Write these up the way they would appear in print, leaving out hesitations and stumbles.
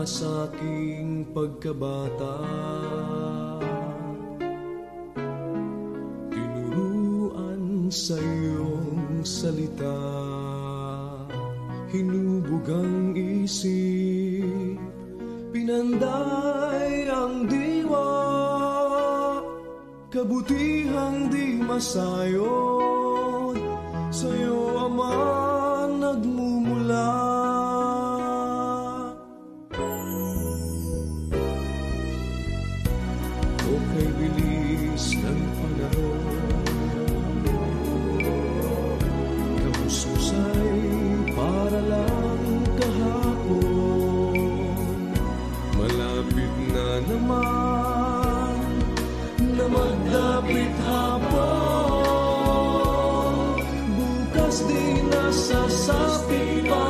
sa aking pagkabata. Tinuruan sa iyong salita, hinubog ang isip, pinanday ang diwa, kabutihang di masayod, sa'yo Ama nagmumula. O kay bilis ng panahon, kamususay para lang kahapon, malapit na naman na magdapit hapon, bukas di nasasapit pa,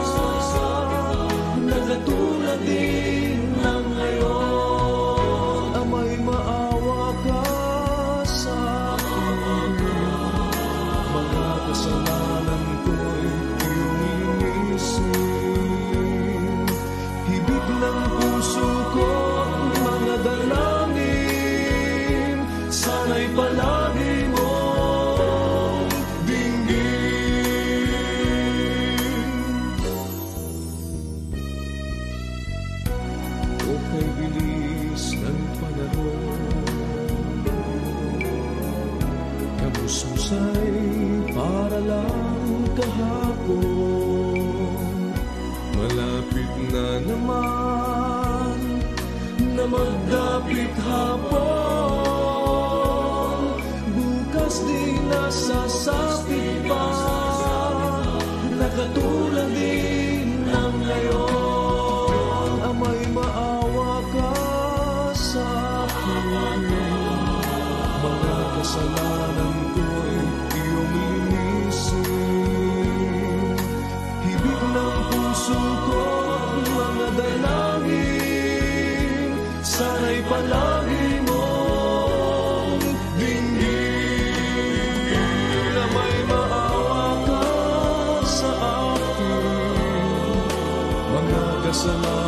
nagatulad din ng ngayon. Amay maawa ka sa akin, mga kasalanan ko'y iyong linisin, hibig ng puso ko mga dalangin, sana'y palagi mong dinggin. O kay bilis ng panahon, kamususay para lang kahapon, malapit na naman na magdapit hapon, bukas di nasasapit pa, nakatulad din ng ngayon. Amay maawa ka sa akin, mga kasalanan ko'y iyong linisin, hibig ng puso ko mga dalangin, sana'y palagi mong dinggin. Na may maawa ka sa akin, mga kasalanan